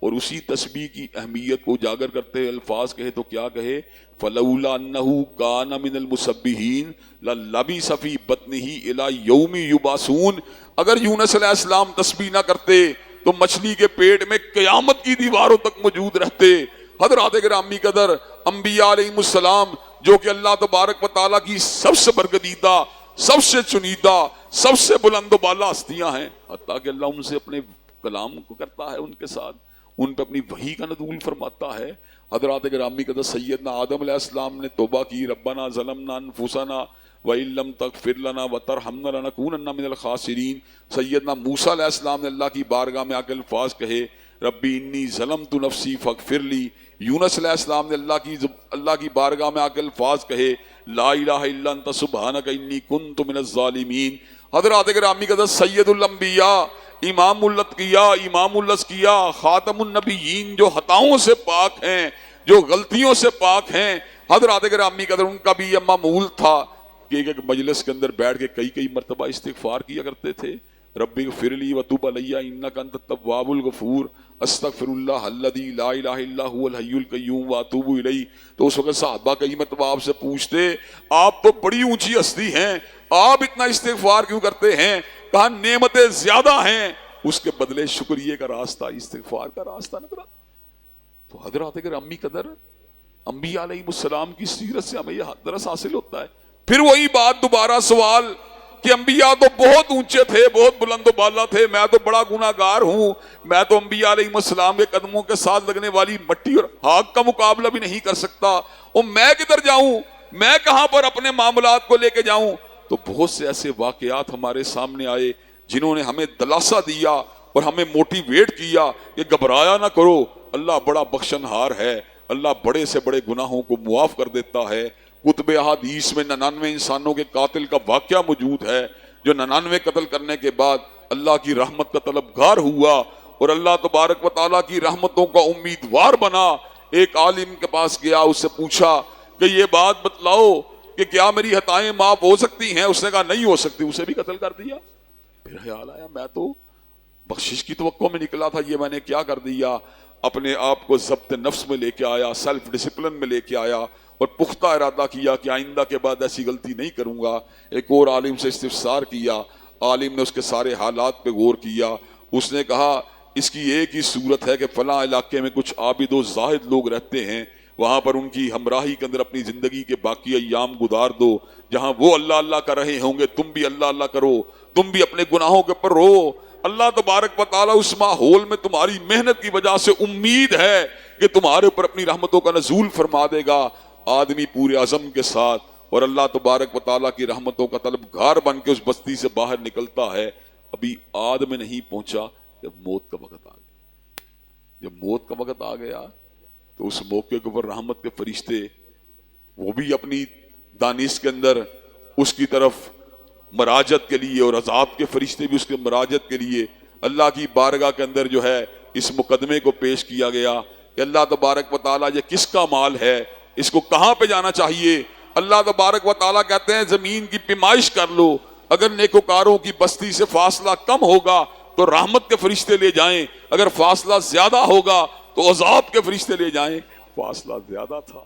اور اسی تسبیح کی اہمیت کو اجاگر کرتے ہوئے الفاظ کہے تو کیا کہے؟ فلولا انہ کان من المسبحین للبث فی بطنہ الی یوم یبعثون، اگر یونس علیہ السلام تسبیح نہ کرتے تو مچھلی کے پیٹ میں قیامت کی دیواروں تک موجود رہتے۔ حضرات گرامی قدر انبیاء علیہ السلام جو کہ اللہ تبارک و تعالیٰ کی سب سے برگزیدہ، سب سے چنیدہ، سب سے بلند و بالا ہستیاں ہیں، حتیٰ کہ اللہ ان سے اپنے کلام کو کرتا ہے، ان کے ساتھ ان پہ اپنی وحی کا نزول فرماتا ہے۔ حضرات گرامی قدر سیدنا آدم علیہ السلام نے توبہ کی، ربنا ظلمنا انفسنا وَإِن لَّمْ تَغْفِرْ لَنَا وَتَرْحَمْنَا لَنَكُونَنَّ مِنَ الْخَاسِرِينَ۔ سیدنا موسیٰ علیہ السلام نے اللہ کی بارگاہ میں آ کے الفاظ کہے ربی انی ظلمت نفسی فاغفر لی۔ یونس علیہ السلام نے اللہ کی بارگاہ میں آ کے الفاظ کہے لا الہ الا انت سبحانک انی کنت من الظالمین۔ حضرات گرامی قدر سید الانبیاء، امام الاتقیاء، امام الازکیاء، خاتم النبیین، جو خطاؤں سے پاک ہیں، جو غلطیوں سے پاک ہیں، حضرات گرامی قدر ان کا بھی یہ معمول تھا کہ ایک مجلس کے اندر بیٹھ کے کئی مرتبہ استغفار کیا کرتے تھے۔ رب اغفر لی وتب علی انک انت التواب الغفور استغفر اللہ الذی لا الہ الا هو الحی القیوم واتوب الیہ. تو اس وقت صحابہ کئی مرتبہ آپ سے پوچھتے آپ تو بڑی اونچی ہستی ہیں, آپ اتنا استغفار کیوں کرتے ہیں؟ کہا نعمتیں زیادہ ہیں, اس کے بدلے شکریہ کا راستہ, استغفار کا راستہ نظر آتا. تو حضرات اگر امی قدر انبیاء علیہ السلام کی سیرت سے ہمیں یہ درس حاصل ہوتا ہے. پھر وہی بات دوبارہ سوال کہ انبیاء تو بہت اونچے تھے, بہت بلند و بالا تھے, میں تو بڑا گناہگار ہوں, میں تو انبیاء علیہ السلام کے قدموں کے ساتھ لگنے والی مٹی اور آگ کا مقابلہ بھی نہیں کر سکتا, اور میں کدھر جاؤں, میں کہاں پر اپنے معاملات کو لے کے جاؤں. تو بہت سے ایسے واقعات ہمارے سامنے آئے جنہوں نے ہمیں دلاسا دیا اور ہمیں موٹیویٹ کیا کہ گھبرایا نہ کرو, اللہ بڑا بخشنہار ہے, اللہ بڑے سے بڑے گناہوں کو معاف کر دیتا ہے. کتب احادیث میں 99 انسانوں کے قاتل کا واقعہ موجود ہے جو 99 قتل کرنے کے بعد اللہ کی رحمت کا طلبگار ہوا اور اللہ تبارک و تعالیٰ کی رحمتوں کا امیدوار بنا. ایک عالم کے پاس گیا, اس سے پوچھا کہ یہ بات بتلاؤ کہ کیا میری خطائیں معاف ہو سکتی ہیں؟ اس نے کہا نہیں ہو سکتی, اسے بھی قتل کر دیا. پھر خیال آیا میں تو بخشش کی توقع میں نکلا تھا, یہ میں نے کیا کر دیا. اپنے آپ کو ضبط نفس میں لے کے آیا, سیلف ڈسپلن میں لے کے آیا اور پختہ ارادہ کیا کہ آئندہ کے بعد ایسی غلطی نہیں کروں گا. ایک اور عالم سے استفسار کیا, عالم نے اس کے سارے حالات پہ غور کیا. اس نے کہا اس کی ایک ہی صورت ہے کہ فلاں علاقے میں کچھ عابد و زاہد لوگ رہتے ہیں, وہاں پر ان کی ہمراہی کے اندر اپنی زندگی کے باقی ایام گزار دو. جہاں وہ اللہ اللہ کر رہے ہوں گے تم بھی اللہ اللہ کرو, تم بھی اپنے گناہوں کے اوپر رو. اللہ تبارک و تعالیٰ اس ماحول میں تمہاری محنت کی وجہ سے امید ہے کہ تمہارے اوپر اپنی رحمتوں کا نزول فرما دے گا. آدمی پورے عزم کے ساتھ اور اللہ تبارک و تعالیٰ کی رحمتوں کا طلبگار بن کے اس بستی سے باہر نکلتا ہے. ابھی آد میں نہیں پہنچا جب موت کا وقت آ گیا. جب موت کا وقت آ گیا تو اس موقع کے اوپر رحمت کے فرشتے وہ بھی اپنی دانش کے اندر اس کی طرف مراجت کے لیے, اور عذاب کے فرشتے بھی اس کے مراجت کے لیے اللہ کی بارگاہ کے اندر جو ہے اس مقدمے کو پیش کیا گیا کہ اللہ تبارک و تعالیٰ یہ کس کا مال ہے, اس کو کہاں پہ جانا چاہیے. اللہ تبارک و تعالیٰ کہتے ہیں زمین کی پیمائش کر لو, اگر نیکوکاروں کی بستی سے فاصلہ کم ہوگا تو رحمت کے فرشتے لے جائیں, اگر فاصلہ زیادہ ہوگا تو عذاب کے فرشتے لے جائیں. فاصلہ زیادہ تھا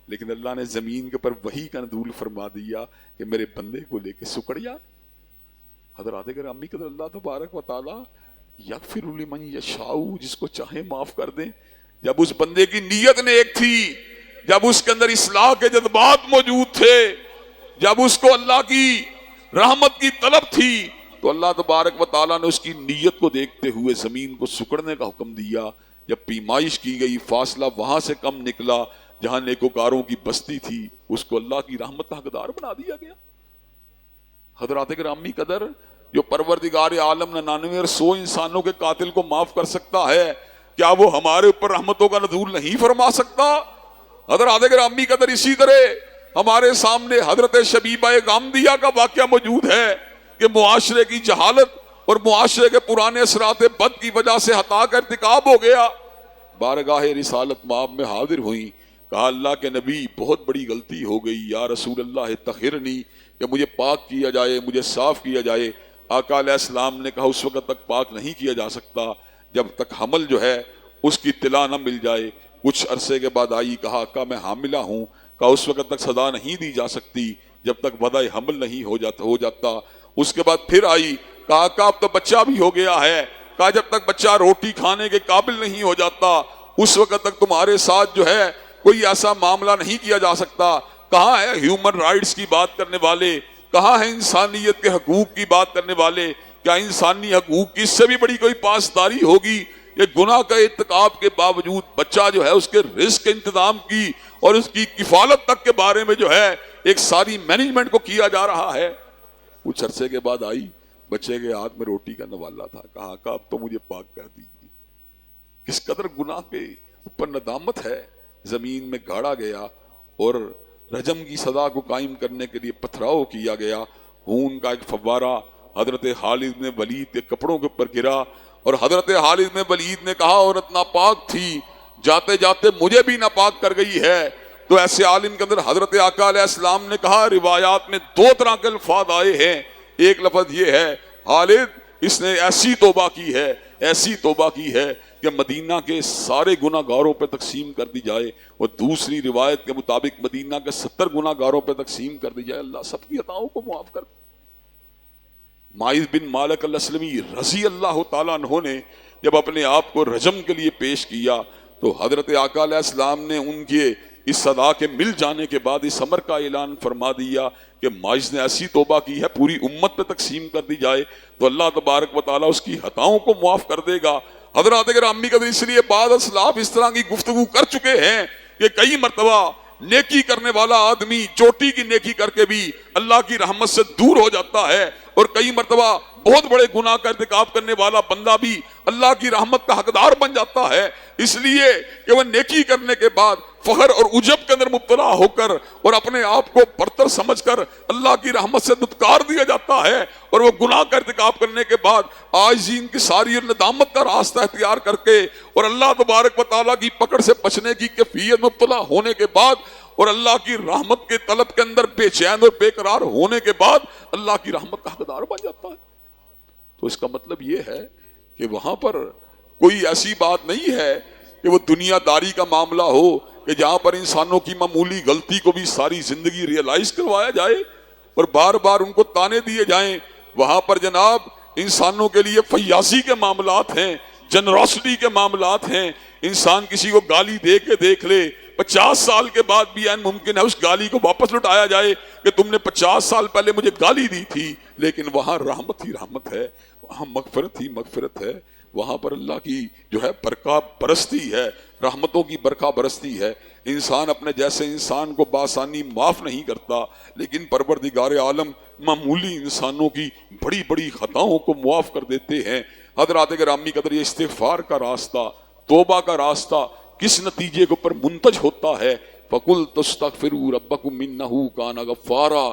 لیکن اللہ نے زمین کے پر وحی کا نزول فرما دیا کہ میرے بندے کو لے کے سکڑیا. حضرات گرامی قدر اللہ تبارک و تعالیٰ یغفر لمن یشاء, جس کو چاہے معاف کر دیں. جب اس بندے کی نیت نیک تھی, جب اس کے اندر اصلاح کے جذبات موجود تھے, جب اس کو اللہ کی رحمت کی طلب تھی, تو اللہ تبارک و تعالیٰ نے اس کی نیت کو دیکھتے ہوئے زمین کو سکڑنے کا حکم دیا. جب پیمائش کی گئی, فاصلہ وہاں سے کم نکلا جہاں نیکوکاروں کی بستی تھی, اس کو اللہ کی رحمت کا حقدار بنا دیا گیا. حضرات گرامی قدر, جو پروردگار عالم 99 اور 100 انسانوں کے قاتل کو معاف کر سکتا ہے, کیا وہ ہمارے اوپر رحمتوں کا نزول نہیں فرما سکتا؟ حضرات گرامی قدر, اسی طرح ہمارے سامنے حضرت شبیبہ غامدیہ کا واقعہ موجود ہے کہ معاشرے کی جہالت اور معاشرے کے پرانے اثرات بد کی وجہ سے خطا کا ارتکاب ہو گیا. بارگاہ رسالت مآب میں حاضر ہوئی, کہا اللہ کے نبی بہت بڑی غلطی ہو گئی, یا رسول اللہ طہرنی, کہ مجھے پاک کیا جائے, مجھے صاف کیا جائے. آقا علیہ السلام نے کہا اس وقت تک پاک نہیں کیا جا سکتا جب تک حمل جو ہے اس کی اطلاع نہ مل جائے. کچھ عرصے کے بعد آئی, کہا آقا میں حاملہ ہوں. کہا اس وقت تک سزا نہیں دی جا سکتی جب تک وضع حمل نہیں ہو جاتا. اس کے بعد پھر آئی, کہا آقا اب تو بچہ بھی ہو گیا ہے. کہا جب تک بچہ روٹی کھانے کے قابل نہیں ہو جاتا اس وقت تک تمہارے ساتھ جو ہے کوئی ایسا معاملہ نہیں کیا جا سکتا. کہاں ہے ہیومن رائٹس کی بات کرنے والے, کہاں ہے انسانیت کے حقوق کی بات کرنے والے؟ کیا انسانی حقوق کی اس سے بھی بڑی کوئی پاسداری ہوگی؟ یہ گناہ کا ارتکاب کے باوجود بچہ جو ہے اس کے رزق کے انتظام کی اور اس کی کفالت تک کے بارے میں جو ہے ایک ساری مینجمنٹ کو کیا جا رہا ہے. کچھ عرصے کے بعد آئی, بچے کے ہاتھ میں روٹی کا نوالا تھا. کہا آقا اب تو مجھے پاک کر دیجیے. کس قدر گناہ کے اوپر ندامت ہے. زمین میں گاڑا گیا اور رجم کی سزا کو قائم کرنے کے لیے پتھراؤ کیا گیا. خون کا ایک فوارہ حضرت خالد نے ولید کے کپڑوں کے اوپر گرا اور حضرت خالد نے ولید نے کہا عورت ناپاک تھی, جاتے جاتے مجھے بھی ناپاک کر گئی ہے. تو ایسے عالم کے اندر حضرت آقا علیہ السلام نے کہا, روایات میں 2 طرح کے الفاظ آئے ہیں. ایک لفظ یہ ہے خالد اس نے ایسی توبہ کی ہے، ایسی توبہ کی ہے کہ مدینہ کے سارے گناہ گاروں پہ تقسیم کر دی جائے، اور دوسری روایت کے مطابق مدینہ کے 70 گناہ گاروں پہ تقسیم کر دی جائے، اللہ سب کی خطاؤں کو معاف کر دے۔ معاذ بن مالک الاسلمی رضی اللہ تعالیٰ عنہ نے جب اپنے آپ کو رجم کے لیے پیش کیا تو حضرت آقا علیہ السلام نے ان کے اس صدا کے مل جانے کے بعد اس امر کا اعلان فرما دیا کہ معاذ نے ایسی توبہ کی ہے پوری امت پہ تقسیم کر دی جائے تو اللہ تبارک و تعالیٰ اس کی خطاؤں کو معاف کر دے گا۔ حضرات گرامی قدر، اس لیے بعض اسلاف اس طرح کی گفتگو کر چکے ہیں کہ کئی مرتبہ نیکی کرنے والا آدمی چوٹی کی نیکی کر کے بھی اللہ کی رحمت سے دور ہو جاتا ہے، اور کئی مرتبہ بہت بڑے گناہ کا ارتکاب کرنے والا بندہ بھی اللہ کی رحمت کا حقدار بن جاتا ہے، اس لیے کہ وہ نیکی کرنے کے بعد فخر اور عجب کے اندر مبتلا ہو کر اور اپنے آپ کو برتر سمجھ کر اللہ کی رحمت سے دھتکار دیا جاتا ہے، اور وہ گناہ کا ارتکاب کرنے کے بعد عاجزی انکساری اور ندامت کا راستہ اختیار کر کے اور اللہ تبارک و تعالیٰ کی پکڑ سے بچنے کی کیفیت میں مبتلا ہونے کے بعد اور اللہ کی رحمت کے طلب کے اندر بے چین اور بے قرار ہونے کے بعد اللہ کی رحمت کا حقدار بن جاتا ہے۔ تو اس کا مطلب یہ ہے کہ وہاں پر کوئی ایسی بات نہیں ہے کہ وہ دنیا داری کا معاملہ ہو کہ جہاں پر انسانوں کی معمولی غلطی کو بھی ساری زندگی ریئلائز کروایا جائے اور بار بار ان کو تانے دیے جائیں۔ وہاں پر جناب انسانوں کے لیے فیاضی کے معاملات ہیں، جنراسٹی کے معاملات ہیں۔ انسان کسی کو گالی دے کے دیکھ لے، 50 سال کے بعد بھی این ممکن ہے اس گالی کو واپس لٹایا جائے کہ تم نے 50 سال پہلے مجھے گالی دی تھی، لیکن وہاں رحمت ہی رحمت ہے، وہاں مغفرت ہی مغفرت ہے، وہاں پر اللہ کی جو ہے برکہ برستی ہے، رحمتوں کی برکہ برستی ہے۔ انسان اپنے جیسے انسان کو بآسانی معاف نہیں کرتا، لیکن پروردگار عالم معمولی انسانوں کی بڑی بڑی خطاؤں کو معاف کر دیتے ہیں۔ حضرات گرامی قدر، یہ استغفار کا راستہ، توبہ کا راستہ کس نتیجے کے اوپر منتج ہوتا ہے؟ فَقُلْ تَسْتَغْفِرُوا رَبَّكُمْ إِنَّهُ كَانَ غَفَّارًا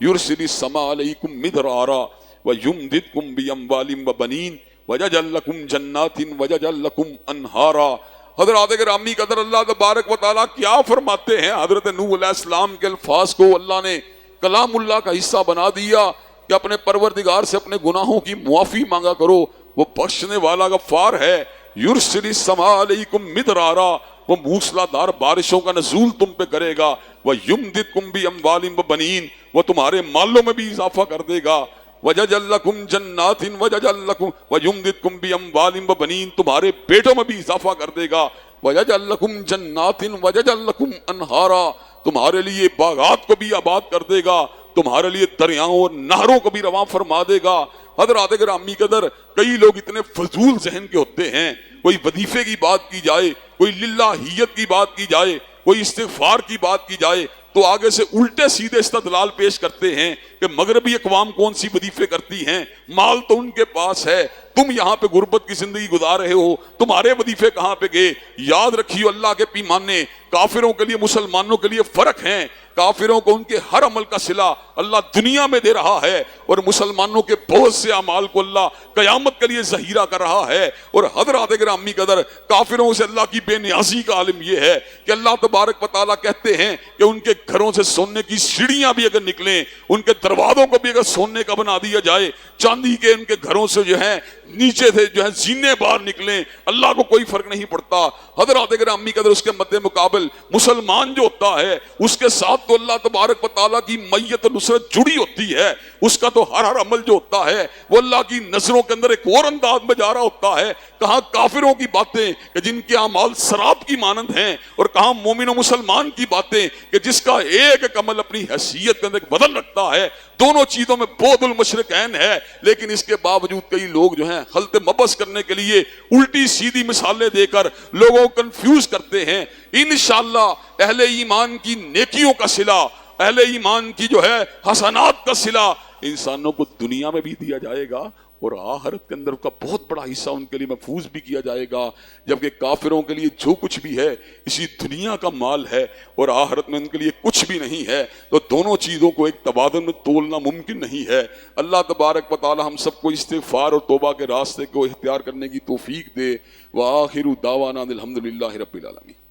يُرْسِلِ السَّمَاءَ عَلَيْكُمْ مِدْرَارًا وَيُمْدِدْكُمْ بِأَمْوَالٍ وَبَنِينَ وَيَجْعَلْ لَكُمْ جَنَّاتٍ وَيَجْعَلْ لَكُمْ أَنْهَارًا۔ حضرات گرامی قدر، اللہ تبارک و تعالیٰ کیا فرماتے ہیں؟ حضرت نوح علیہ السلام کے الفاظ کو اللہ نے کلام اللہ کا حصہ بنا دیا کہ اپنے پروردگار سے اپنے گناہوں کی معافی مانگا کرو، وہ بخشنے والا غفار ہے۔ یرسل السماء علیکم مدرارا، وہ موسلا دار بارشوں کا نزول تم پہ کرے گا۔ وَيُمْدِدْكُمْ بِأَمْوَالٍ وَبَنِينَ، وہ تمہارے مالوں میں بھی اضافہ کر دے گا۔ وَيَجْعَلْ لَكُمْ جَنَّاتٍ وَيَجْعَلْ لَكُمْ وَيُمْدِدْكُمْ بِأَمْوَالٍ وَبَنِينَ، تمہارے بیٹوں میں بھی اضافہ کر دے گا۔ وَيَجْعَلْ لَكُمْ جَنَّاتٍ وَيَجْعَلْ لَكُمْ أَنْهَارًا، تمہارے لیے باغات کو بھی آباد کر دے گا، تمہارے لیے دریاؤں اور نہروں کو بھی رواں فرما دے گا۔ حضرات گرامی قدر، کئی لوگ اتنے فضول ذہن کے ہوتے ہیں، کوئی وظیفے کی بات کی جائے، کوئی للہیت کی بات کی جائے، کوئی استغفار کی بات کی جائے تو آگے سے الٹے سیدھے استدلال پیش کرتے ہیں کہ مغربی اقوام کون سی وظیفے کرتی ہیں، مال تو ان کے پاس ہے، تم یہاں پہ غربت کی زندگی گزار رہے ہو، تمہارے وظیفے کہاں پہ گئے؟ یاد رکھیو، اللہ کے پیمانے کافروں کے لیے مسلمانوں کے لیے فرق ہیں۔ کافروں کو ان کے ہر عمل کا صلہ اللہ دنیا میں دے رہا ہے، اور مسلمانوں کے بہت سے اعمال کو اللہ قیامت کے لیے ذخیرہ کر رہا ہے۔ اور حضرات گرامی قدر، کافروں سے اللہ کی بے نیازی کا عالم یہ ہے کہ اللہ تبارک و تعالیٰ کہتے ہیں کہ ان کے گھروں سے سونے کی سیڑھیاں بھی اگر نکلیں، ان کے دروازوں کو بھی اگر سونے کا بنا دیا جائے، چاندی کے ان کے گھروں سے جو ہے نیچے سے جو ہے زینے باہر نکلیں، اللہ کو کوئی فرق نہیں پڑتا۔ حضرات گرامی قدر، اس کے مد مقابل مسلمان جو ہوتا ہے اس کے ساتھ تو اللہ تبارک و تعالیٰ کی میت نصرت جڑی ہوتی ہے، اس کا تو ہر عمل جو ہوتا ہے وہ اللہ کی نظروں کے اندر ایک اور انداز میں جا رہا ہوتا ہے۔ کہاں کافروں کی باتیں کہ جن کے اعمال سراب کی مانند ہیں، اور کہاں مومن و مسلمان کی باتیں کہ جس کا ایک ایک عمل اپنی حیثیت کے اندر ایک بدل رکھتا ہے۔ دونوں چیزوں میں بعد المشرقین ہے، لیکن اس کے باوجود کئی لوگ جو ہیں خلط مبس کرنے کے لیے الٹی سیدھی مثالیں دے کر لوگوں کو کنفیوز کرتے ہیں۔ انشاءاللہ اہل ایمان کی نیکیوں کا صلہ، اہل ایمان کی جو ہے حسنات کا صلہ انسانوں کو دنیا میں بھی دیا جائے گا، اور آخرت کے اندر کا بہت بڑا حصہ ان کے لیے محفوظ بھی کیا جائے گا۔ جبکہ کافروں کے لیے جو کچھ بھی ہے اسی دنیا کا مال ہے، اور آخرت میں ان کے لیے کچھ بھی نہیں ہے، تو دونوں چیزوں کو ایک تبادل میں تولنا ممکن نہیں ہے۔ اللہ تبارک و تعالی ہم سب کو استغفار اور توبہ کے راستے کو اختیار کرنے کی توفیق دے۔ وآخر دعوانا الحمدللہ رب العالمین۔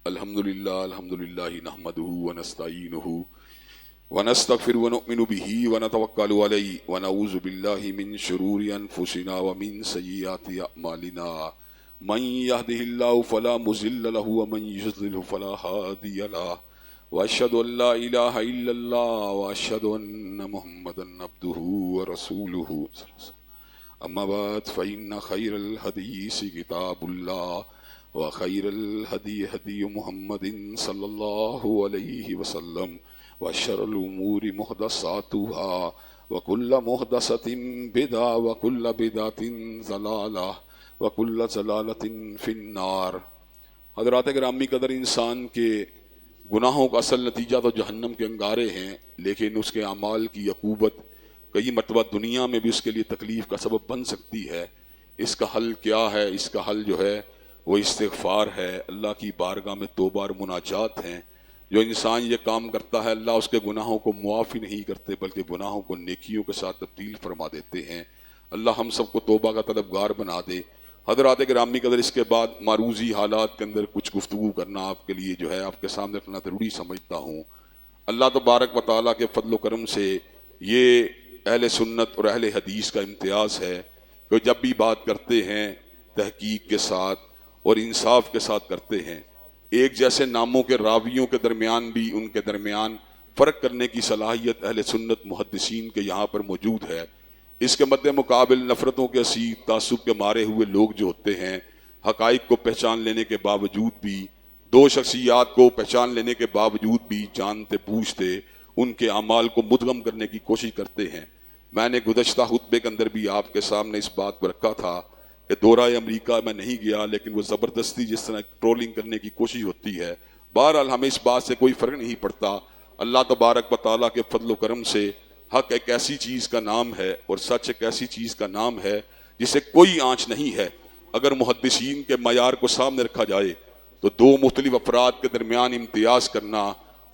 الحمدللہ نحمدہ ونستعینہ ونستغفر ونؤمن به ونتوكل عليه ونعوذ بالله من شرور أنفسنا ومن سيئات أعمالنا من يهده الله فلا مضل له ومن يضلل فلا هادي له وأشهد أن لا إله إلا الله وأشهد أن محمدا عبده ورسوله أما بعد فإن خير الحديث كتاب الله وخير الهدي هدي محمد صلى الله عليه وسلم وشر الأمور محدثاتها وكل محدثة بدعة وكل بدعة ضلالة وكل ضلالة في النار۔ حضرات گرامی قدر، انسان کے گناہوں کا اصل نتیجہ تو جہنم کے انگارے ہیں، لیکن اس کے اعمال کی عقوبت کئی مرتبہ دنیا میں بھی اس کے لیے تکلیف کا سبب بن سکتی ہے۔ اس کا حل کیا ہے؟ اس کا حل جو ہے وہ استغفار ہے، اللہ کی بارگاہ میں توبہ اور مناجات ہیں۔ جو انسان یہ کام کرتا ہے اللہ اس کے گناہوں کو معاف ہی نہیں کرتے بلکہ گناہوں کو نیکیوں کے ساتھ تبدیل فرما دیتے ہیں۔ اللہ ہم سب کو توبہ کا طلبگار بنا دے۔ حضرات گرامی قدر، اس کے بعد معروضی حالات کے اندر کچھ گفتگو کرنا آپ کے لیے جو ہے آپ کے سامنے رکھنا ضروری سمجھتا ہوں۔ اللہ تبارک و تعالیٰ کے فضل و کرم سے یہ اہل سنت اور اہل حدیث کا امتیاز ہے کہ جب بھی بات کرتے ہیں تحقیق کے ساتھ اور انصاف کے ساتھ کرتے ہیں۔ ایک جیسے ناموں کے راویوں کے درمیان بھی ان کے درمیان فرق کرنے کی صلاحیت اہل سنت محدثین کے یہاں پر موجود ہے۔ اس کے مد مقابل نفرتوں کے اسیر، تعصب کے مارے ہوئے لوگ جو ہوتے ہیں، حقائق کو پہچان لینے کے باوجود بھی، دو شخصیات کو پہچان لینے کے باوجود بھی جانتے بوجھتے ان کے اعمال کو مدغم کرنے کی کوشش کرتے ہیں۔ میں نے گزشتہ خطبے کے اندر بھی آپ کے سامنے اس بات کو رکھا تھا کہ دورہ امریکہ میں نہیں گیا، لیکن وہ زبردستی جس طرح ٹرولنگ کرنے کی کوشش ہوتی ہے، بہرحال ہمیں اس بات سے کوئی فرق نہیں پڑتا۔ اللہ تبارک و تعالیٰ کے فضل و کرم سے حق ایک ایسی چیز کا نام ہے اور سچ ایک ایسی چیز کا نام ہے جسے کوئی آنچ نہیں ہے۔ اگر محدثین کے معیار کو سامنے رکھا جائے تو دو مختلف افراد کے درمیان امتیاز کرنا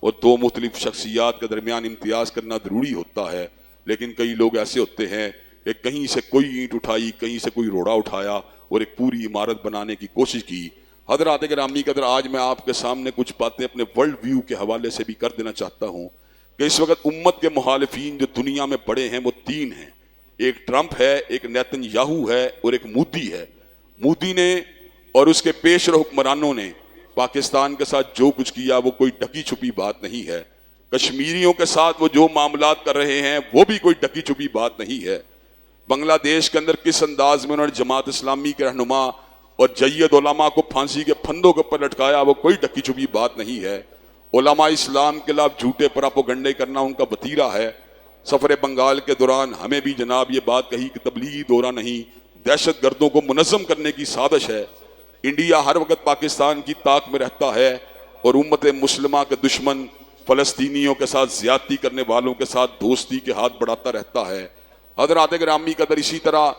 اور دو مختلف شخصیات کے درمیان امتیاز کرنا ضروری ہوتا ہے، لیکن کئی لوگ ایسے ہوتے ہیں کہ کہیں سے کوئی اینٹ اٹھائی، کہیں سے کوئی روڑا اٹھایا اور ایک پوری عمارت بنانے کی کوشش کی۔ حضرات گرامی قدر، آج میں آپ کے سامنے کچھ باتیں اپنے ورلڈ ویو کے حوالے سے بھی کر دینا چاہتا ہوں کہ اس وقت امت کے مخالفین جو دنیا میں بڑے ہیں وہ تین ہیں۔ ایک ٹرمپ ہے، ایک نیتن یاہو ہے اور ایک مودی ہے۔ مودی نے اور اس کے پیش رو حکمرانوں نے پاکستان کے ساتھ جو کچھ کیا وہ کوئی ڈھکی چھپی بات نہیں ہے۔ کشمیریوں کے ساتھ وہ جو معاملات کر رہے ہیں وہ بھی کوئی ڈھکی چھپی بات نہیں ہے۔ بنگلہ دیش کے اندر کس انداز میں انہوں نے جماعت اسلامی کے رہنما اور جید علماء کو پھانسی کے پھندوں کے اوپر لٹکایا وہ کوئی ڈھکی چھپی بات نہیں ہے۔ علماء اسلام کے خلاف جھوٹے پراپوگنڈے کرنا ان کا وتیرہ ہے۔ سفر بنگال کے دوران ہمیں بھی جناب یہ بات کہی کہ تبلیغی دورہ نہیں، دہشت گردوں کو منظم کرنے کی سازش ہے۔ انڈیا ہر وقت پاکستان کی طاق میں رہتا ہے اور امت مسلمہ کے دشمن فلسطینیوں کے ساتھ زیادتی کرنے والوں کے ساتھ دوستی کے ہاتھ بڑھاتا رہتا ہے۔ حضرات گرامی قدر، اسی طرح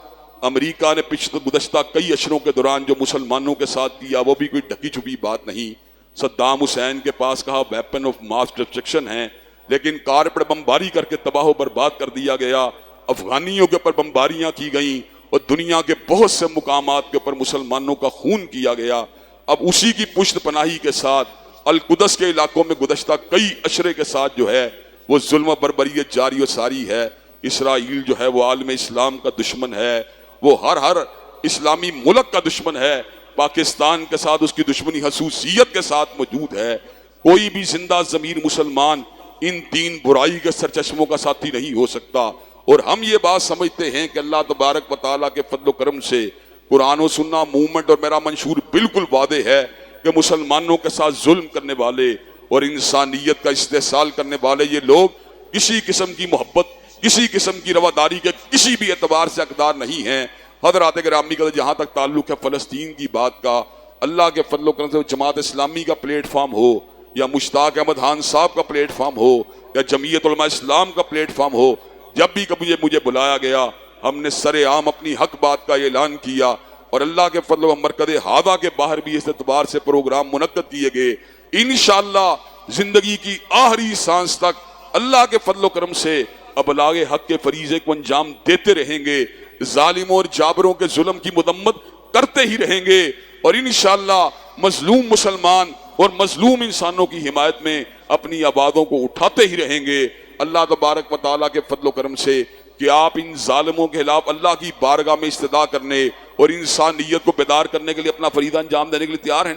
امریکہ نے گزشتہ کئی اشروں کے دوران جو مسلمانوں کے ساتھ کیا وہ بھی کوئی ڈھکی چھپی بات نہیں۔ صدام حسین کے پاس کہا ویپن آف ماس ڈسٹرکشن ہے، لیکن کار پر بمباری کر کے تباہ و برباد کر دیا گیا۔ افغانیوں کے اوپر بمباریاں کی گئیں اور دنیا کے بہت سے مقامات کے اوپر مسلمانوں کا خون کیا گیا۔ اب اسی کی پشت پناہی کے ساتھ القدس کے علاقوں میں گزشتہ کئی اشرے کے ساتھ جو ہے وہ ظلم و بربریت جاری و ساری ہے۔ اسرائیل جو ہے وہ عالم اسلام کا دشمن ہے، وہ ہر اسلامی ملک کا دشمن ہے۔ پاکستان کے ساتھ اس کی دشمنی خصوصیت کے ساتھ موجود ہے۔ کوئی بھی زندہ ضمیر مسلمان ان تین برائی کے سرچشموں کا ساتھی نہیں ہو سکتا۔ اور ہم یہ بات سمجھتے ہیں کہ اللہ تبارک و تعالیٰ کے فضل و کرم سے قرآن و سنہ موومنٹ اور میرا منشور بالکل واضح ہے کہ مسلمانوں کے ساتھ ظلم کرنے والے اور انسانیت کا استحصال کرنے والے یہ لوگ کسی قسم کی محبت، کسی قسم کی رواداری کے کسی بھی اعتبار سے حقدار نہیں ہیں۔ حضرات گرامی کا جہاں تک تعلق ہے فلسطین کی بات کا، اللہ کے فضل و کرم سے جماعت اسلامی کا پلیٹ فارم ہو یا مشتاق احمد خان صاحب کا پلیٹ فارم ہو یا جمعیت علماء اسلام کا پلیٹ فارم ہو، جب بھی کبھی مجھے بلایا گیا ہم نے سر عام اپنی حق بات کا اعلان کیا اور اللہ کے فضل و مرکز ہادہ کے باہر بھی اس اعتبار سے پروگرام منعقد کیے گئے۔ انشاءاللہ زندگی کی آخری سانس تک اللہ کے فضل و کرم سے ابلاغ حق کے فریضے کو انجام دیتے رہیں گے، ظالموں اور جابروں کے ظلم کی مذمت کرتے ہی رہیں گے، اور انشاءاللہ مظلوم مسلمان اور مظلوم انسانوں کی حمایت میں اپنی آوازوں کو اٹھاتے ہی رہیں گے۔ اللہ تبارک و تعالیٰ کے فضل و کرم سے کہ آپ ان ظالموں کے خلاف اللہ کی بارگاہ میں استدعا کرنے اور انسانیت کو بیدار کرنے کے لیے اپنا فریضہ انجام دینے کے لیے تیار ہیں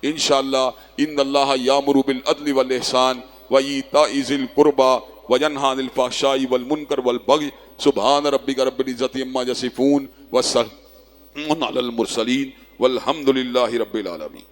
انشاءاللہ ان اللہ یامر بالعدل والاحسان وایتاء ذی القربى وینہی عن الفحشاء والمنکر والبغی سبحان ربک رب العزۃ عما یصفون وسلام علی المرسلین والحمد للہ رب العالمین.